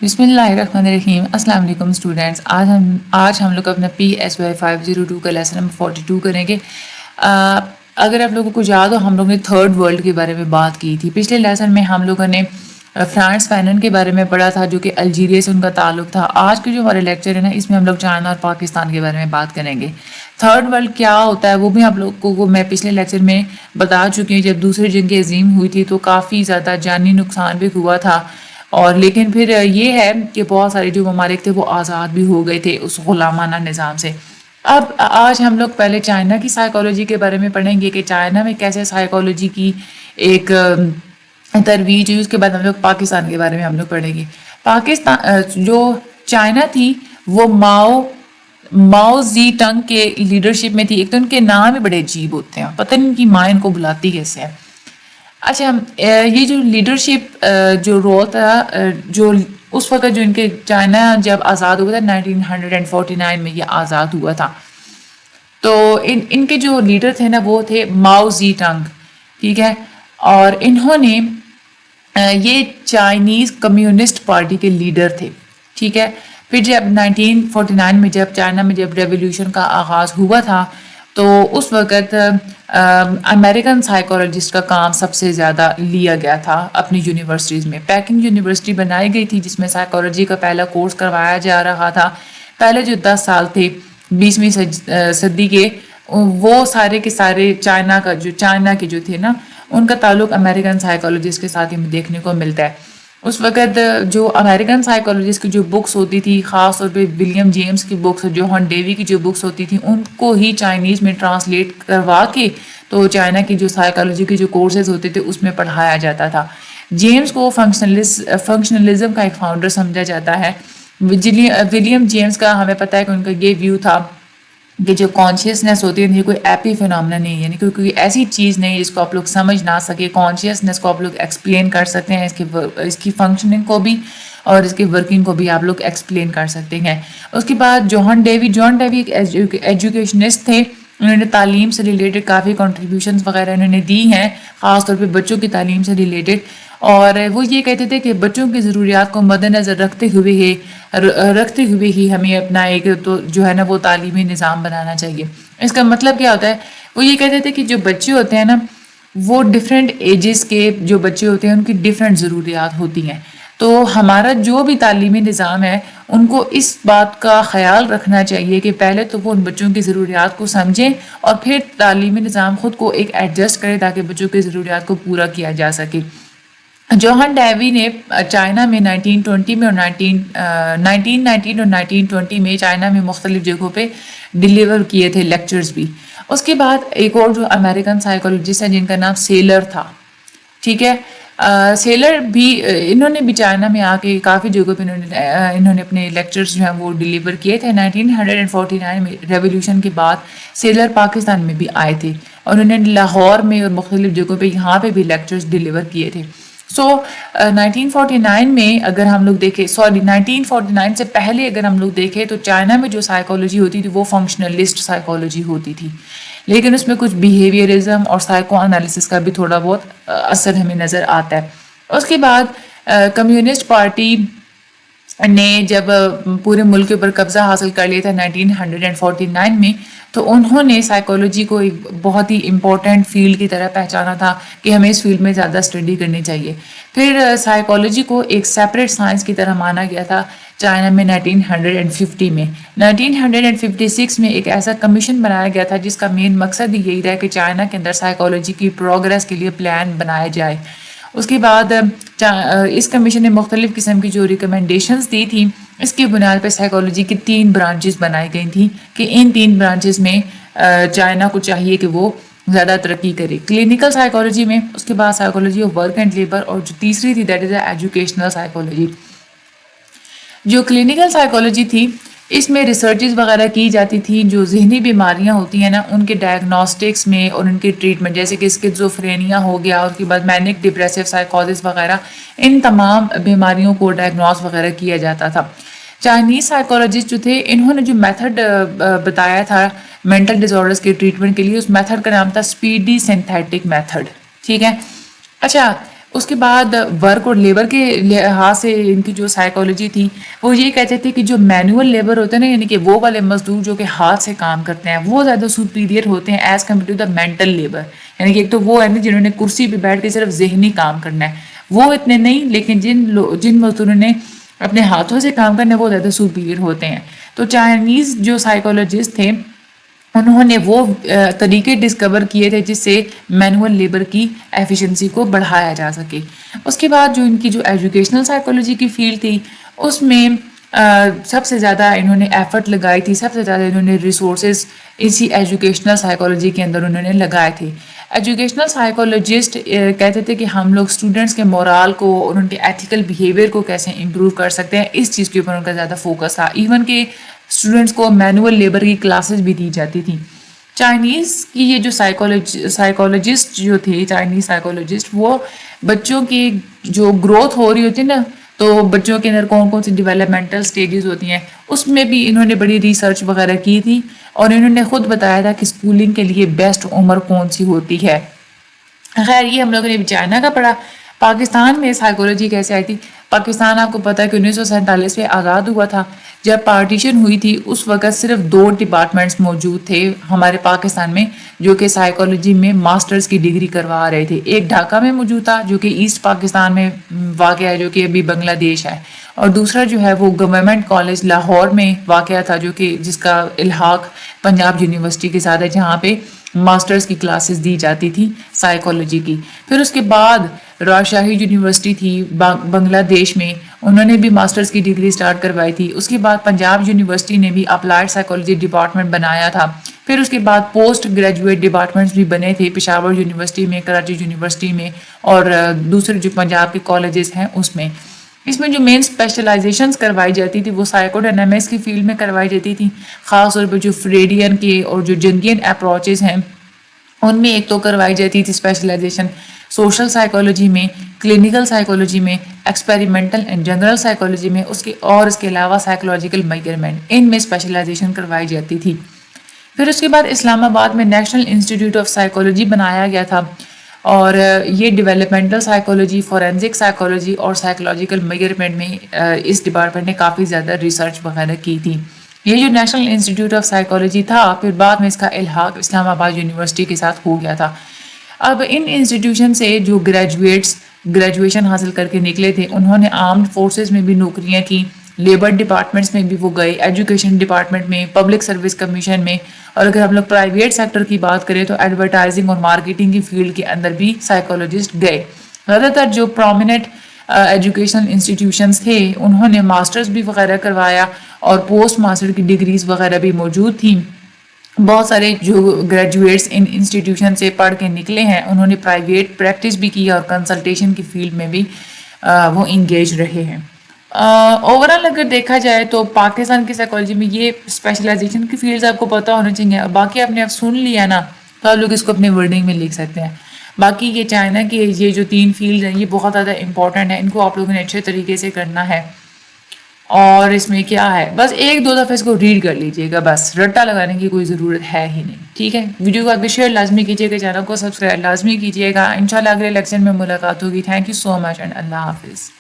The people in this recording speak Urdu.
بسم اللہ الرحمن الرحیم. السلام علیکم اسٹوڈینٹس. آج ہم لوگ اپنا PSY 502 کا لیسن نمبر 42 کریں گے. اگر آپ لوگوں کو یاد ہو ہم لوگوں نے تھرڈ ورلڈ کے بارے میں بات کی تھی. پچھلے لیسن میں ہم لوگوں نے فرانس فینن کے بارے میں پڑھا تھا جو کہ الجیریا سے ان کا تعلق تھا. آج کے جو ہمارے لیکچر ہے نا اس میں ہم لوگ چائنا اور پاکستان کے بارے میں بات کریں گے. تھرڈ ورلڈ کیا ہوتا ہے وہ بھی آپ لوگوں کو میں پچھلے لیکچر میں بتا چکی ہوں. جب دوسری جنگ عظیم ہوئی تھی تو کافی زیادہ جانی نقصان بھی ہوا تھا، اور لیکن پھر یہ ہے کہ بہت سارے جو ممالک تھے وہ آزاد بھی ہو گئے تھے اس غلامانہ نظام سے. اب آج ہم لوگ پہلے چائنا کی سائیکالوجی کے بارے میں پڑھیں گے کہ چائنا میں کیسے سائیکالوجی کی ایک ترویج ہوئی. اس کے بعد ہم لوگ پاکستان کے بارے میں ہم لوگ پڑھیں گے. پاکستان جو چائنا تھی وہ ماؤ زی ٹنگ کے لیڈرشپ میں تھی. ایک تو ان کے نام ہی بڑے عجیب ہوتے ہیں، پتہ نہیں ان کی ماں ان کو بلاتی کیسے ہے. اچھا، یہ جو لیڈرشپ جو رول تھا جو اس وقت جو ان کے چائنا جب آزاد ہوا تھا 1949 میں یہ آزاد ہوا تھا، تو ان کے جو لیڈر تھے نا وہ تھے ماؤ زی ٹنگ. ٹھیک ہے، اور انہوں نے یہ چائنیز کمیونسٹ پارٹی کے لیڈر تھے. ٹھیک ہے، پھر جب 1949 میں جب چائنا میں جب ریولیوشن کا آغاز ہوا تھا تو اس وقت امریکن سائیکالوجسٹ کا کام سب سے زیادہ لیا گیا تھا اپنی یونیورسٹیز میں. پیکنگ یونیورسٹی بنائی گئی تھی جس میں سائیکالوجی کا پہلا کورس کروایا جا رہا تھا. پہلے جو 10 سال تھے 20ویں صدی کے وہ سارے کے سارے چائنا کے جو تھے نا ان کا تعلق امریکن سائیکالوجسٹ کے ساتھ ہمیں دیکھنے کو ملتا ہے. اس وقت جو امریکن سائیکالوجسٹ کی جو بکس ہوتی تھی، خاص طور پہ ولیم جیمس کی بکس، جوہن ڈیوی کی جو بکس ہوتی تھی ان کو ہی چائنیز میں ٹرانسلیٹ کروا کے تو چائنا کی جو سائیکالوجی کے جو کورسز ہوتے تھے اس میں پڑھایا جاتا تھا. جیمس کو فنکشنلزم کا ایک فاؤنڈر سمجھا جاتا ہے. ولیم جیمس کا ہمیں پتہ ہے کہ ان کا یہ ویو تھا کہ جو کانشیسنیس ہوتی ہے یہ کوئی ایپی فینومنا نہیں ہے، یعنی کوئی ایسی چیز نہیں جس کو آپ لوگ سمجھ نہ سکے. کانشیسنیس کو آپ لوگ ایکسپلین کر سکتے ہیں، اس کی فنکشننگ کو بھی اور اس کی ورکنگ کو بھی آپ لوگ ایکسپلین کر سکتے ہیں. اس کے بعد جوہن ڈیوی ایک ایجوکیشنسٹ تھے. انہوں نے تعلیم سے ریلیٹڈ کافی کنٹریبیوشنز وغیرہ انہوں نے دی ہیں، خاص طور پہ بچوں کی تعلیم سے ریلیٹڈ. اور وہ یہ کہتے تھے کہ بچوں کی ضروریات کو مد نظر رکھتے ہوئے ہی ہمیں اپنا ایک تو جو ہے نا وہ تعلیمی نظام بنانا چاہیے. اس کا مطلب کیا ہوتا ہے؟ وہ یہ کہتے تھے کہ جو بچے ہوتے ہیں نا وہ ڈفرینٹ ایجز کے جو بچے ہوتے ہیں ان کی ڈفرینٹ ضروریات ہوتی ہیں. تو ہمارا جو بھی تعلیمی نظام ہے ان کو اس بات کا خیال رکھنا چاہیے کہ پہلے تو وہ ان بچوں کی ضروریات کو سمجھیں اور پھر تعلیمی نظام خود کو ایک ایڈجسٹ کرے تاکہ بچوں کی ضروریات کو پورا کیا جا سکے. جوہن ڈیوی نے چائنا میں 1920 میں اور 1919 اور 1920 میں چائنا میں مختلف جگہوں پہ ڈیلیور کیے تھے لیکچرز بھی. اس کے بعد ایک اور جو امریکن سائیکالوجسٹ ہے جن کا نام سیلر تھا. ٹھیک ہے، سیلر بھی انہوں نے بھی چائنا میں آ کے کافی جگہوں پہ انہوں نے اپنے لیکچرز جو ہیں وہ ڈیلیور کیے تھے. 1949 میں ریولیوشن کے بعد سیلر پاکستان میں بھی آئے تھے اور انہوں نے لاہور میں اور مختلف جگہوں پہ یہاں پہ بھی لیکچرز ڈیلیور کیے تھے. 1949 میں اگر ہم لوگ دیکھیں 1949 سے پہلے اگر ہم لوگ دیکھیں تو چائنا میں جو سائیکالوجی ہوتی تھی وہ فنکشنلسٹ سائیکالوجی ہوتی تھی، لیکن اس میں کچھ بیہیویئرزم اور سائیکو انالیسس کا بھی تھوڑا بہت اثر ہمیں نظر آتا ہے. اس کے بعد کمیونسٹ پارٹی نے جب پورے ملک کے اوپر قبضہ حاصل کر لیا تھا 1949 میں تو انہوں نے سائیکالوجی کو ایک بہت ہی امپورٹنٹ فیلڈ کی طرح پہچانا تھا کہ ہمیں اس فیلڈ میں زیادہ اسٹڈی کرنی چاہیے. پھر سائیکالوجی کو ایک سیپریٹ سائنس کی طرح مانا گیا تھا چائنا میں 1950 میں. 1956 میں ایک ایسا کمیشن بنایا گیا تھا جس کا مین مقصد یہی تھا کہ چائنا کے اندر سائیکالوجی کی پروگریس کے لیے پلان بنایا جائے. اس کے بعد اس کمیشن نے مختلف قسم کی جو ریکمنڈیشنز دی تھیں اس کی بنیاد پہ سائیکالوجی کی 3 برانچز بنائی گئی تھیں کہ ان 3 برانچز میں چائنا کو چاہیے کہ وہ زیادہ ترقی کرے. کلینکل سائیکالوجی میں، اس کے بعد psychology of work and labour, اور جو تیسری تھی دیٹ از ایجوکیشنل سائیکالوجی. جو کلینکل سائیکالوجی تھی اس میں ریسرچز وغیرہ کی جاتی تھی جو ذہنی بیماریاں ہوتی ہیں نا ان کے ڈائگنوسٹکس میں اور ان کے ٹریٹمنٹ، جیسے کہ اسکیزوفرینیا ہو گیا اور اس کے بعد مینک ڈپریسو سائیکوزس وغیرہ، ان تمام بیماریوں کو ڈائگنوس وغیرہ کیا جاتا تھا. چائنیز سائیکالوجسٹ جو تھے انہوں نے جو میتھڈ بتایا تھا مینٹل ڈس آرڈرز کے ٹریٹمنٹ کے لیے اس میتھڈ کا نام تھا اسپیڈی سنتھیٹک میتھڈ. ٹھیک ہے، اچھا اس کے بعد ورک اور لیبر کے لحاظ سے ان کی جو سائیکالوجی تھی وہ یہ کہتے تھے کہ جو مینول لیبر ہوتے ہیں نا، یعنی کہ وہ والے مزدور جو کہ ہاتھ سے کام کرتے ہیں، وہ زیادہ سپیریئر ہوتے ہیں as compare to the mental labour. یعنی کہ ایک تو وہ ہے نا جنہوں نے کرسی پہ بیٹھ کے صرف ذہنی کام کرنا ہے، وہ اتنے نہیں، لیکن جن مزدوروں نے اپنے ہاتھوں سے کام کرنا ہے وہ زیادہ سپیریئر ہوتے ہیں. تو چائنیز جو سائیکالوجسٹ تھے انہوں نے وہ طریقے ڈسکور کیے تھے جس سے مینول لیبر کی ایفیشنسی کو بڑھایا جا سکے. اس کے بعد جو ان کی جو ایجوکیشنل سائیکالوجی کی فیلڈ تھی اس میں سب سے زیادہ انہوں نے ایفرٹ لگائی تھی، سب سے زیادہ انہوں نے ریسورسز اسی ایجوکیشنل سائیکالوجی کے اندر انہوں نے لگائے تھے. ایجوکیشنل سائیکالوجسٹ کہتے تھے کہ ہم لوگ اسٹوڈنٹس کے مورال کو اور ان کے ایتھیکل بیہیویئر کو کیسے امپروو کر سکتے ہیں، اس چیز کے اوپر ان کا زیادہ فوکس تھا. ایون کہ اسٹوڈنٹس کو مینول لیبر کی کلاسز بھی دی جاتی تھیں. چائنیز کی یہ جو سائیکالوجسٹ جو تھے، چائنیز سائیکالوجسٹ، وہ بچوں کی جو گروتھ ہو رہی ہوتی ہے نا، تو بچوں کے اندر کون کون سی ڈیولپمنٹل سٹیجز ہوتی ہیں، اس میں بھی انہوں نے بڑی ریسرچ وغیرہ کی تھی اور انہوں نے خود بتایا تھا کہ اسکولنگ کے لیے بیسٹ عمر کون سی ہوتی ہے. خیر یہ ہم لوگوں نے چائنا کا پڑھا. پاکستان میں سائیکالوجی کیسے آئی تھی؟ پاکستان آپ کو پتہ ہے کہ 1947 میں آزاد ہوا تھا. جب پارٹیشن ہوئی تھی اس وقت صرف 2 ڈپارٹمنٹس موجود تھے ہمارے پاکستان میں جو کہ سائیکالوجی میں ماسٹرز کی ڈگری کروا رہے تھے. ایک ڈھاکہ میں موجود تھا جو کہ ایسٹ پاکستان میں واقع ہے، جو کہ ابھی بنگلہ دیش ہے، اور دوسرا جو ہے وہ گورنمنٹ کالج لاہور میں واقع تھا جو کہ جس کا الحاق پنجاب یونیورسٹی کے ساتھ ہے، جہاں پہ ماسٹرز کی کلاسز دی جاتی تھی سائیکالوجی کی. پھر اس کے بعد راجشاہی یونیورسٹی تھی بنگلہ دیش میں، انہوں نے بھی ماسٹرز کی ڈگری سٹارٹ کروائی تھی. اس کے بعد پنجاب یونیورسٹی نے بھی اپلائیڈ سائیکالوجی ڈپارٹمنٹ بنایا تھا. پھر اس کے بعد پوسٹ گریجویٹ ڈپارٹمنٹس بھی بنے تھے پشاور یونیورسٹی میں، کراچی یونیورسٹی میں، اور دوسرے جو پنجاب کے کالجز ہیں اس میں. اس میں جو مین اسپیشلائزیشنس کروائی جاتی تھی وہ سائیکو ڈائنامکس کی فیلڈ میں کروائی جاتی تھی. خاص طور پہ جو فریڈین کے اور جو جنگین اپروچز ہیں ان میں ایک تو کروائی جاتی تھی اسپیشلائزیشن سوشل سائیکالوجی میں، کلینکل سائیکالوجی میں، ایکسپیریمنٹل اینڈ جنرل سائیکالوجی میں، اس کے علاوہ سائیکولوجیکل میجرمنٹ، ان میں اسپیشلائزیشن کروائی جاتی تھی. پھر اس کے بعد اسلام آباد میں نیشنل انسٹیٹیوٹ آف سائیکالوجی بنایا گیا تھا اور یہ ڈیولپمنٹل سائیکالوجی، فورینزک سائیکالوجی اور سائیکولوجیکل میجرمنٹ میں اس ڈپارٹمنٹ نے کافی زیادہ ریسرچ وغیرہ کی تھی. یہ جو نیشنل انسٹیٹیوٹ آف سائیکالوجی تھا پھر بعد میں اس کا الحاق اسلام آباد یونیورسٹی کے ساتھ ہو گیا تھا. اب ان انسٹیٹیوشن سے جو گریجویشن حاصل کر کے نکلے تھے انہوں نے آرمڈ فورسز میں بھی نوکریاں کی، لیبر ڈپارٹمنٹس میں بھی وہ گئے، ایجوکیشن ڈپارٹمنٹ میں، پبلک سروس کمیشن میں، اور اگر ہم لوگ پرائیویٹ سیکٹر کی بات کریں تو ایڈورٹائزنگ اور مارکیٹنگ کی فیلڈ کے اندر بھی سائیکالوجسٹ گئے. زیادہ تر جو پرومیننٹ ایجوکیشنل انسٹیٹیوشنس تھے انہوں نے ماسٹرز بھی وغیرہ کروایا اور پوسٹ ماسٹر کی ڈگریز وغیرہ بھی موجود تھیں. بہت سارے جو گریجویٹس ان انسٹیٹیوشن سے پڑھ کے نکلے ہیں انہوں نے پرائیویٹ پریکٹس بھی کی اور کنسلٹیشن کی فیلڈ میں بھی وہ انگیج رہے ہیں. اوورال اگر دیکھا جائے تو پاکستان کی سائیکالوجی میں یہ اسپیشلائزیشن کی فیلڈز آپ کو پتہ ہونا چاہیے، اور باقی آپ نے سن لیا نا تو آپ لوگ اس کو اپنے ورڈنگ میں لکھ سکتے ہیں. باقی یہ چائنا کی یہ جو 3 فیلڈ ہیں یہ بہت زیادہ امپورٹنٹ ہے، ان کو آپ لوگوں نے اچھے طریقے سے کرنا ہے. اور اس میں کیا ہے، بس 1-2 دفعہ اس کو ریڈ کر لیجئے گا، بس رٹا لگانے کی کوئی ضرورت ہے ہی نہیں. ٹھیک ہے، ویڈیو کو آگے شیئر لازمی کیجیے گا، چینل کو سبسکرائب لازمی کیجیے گا. انشاءاللہ اگلے لیکچر میں ملاقات ہوگی. Thank you so much and اللہ حافظ.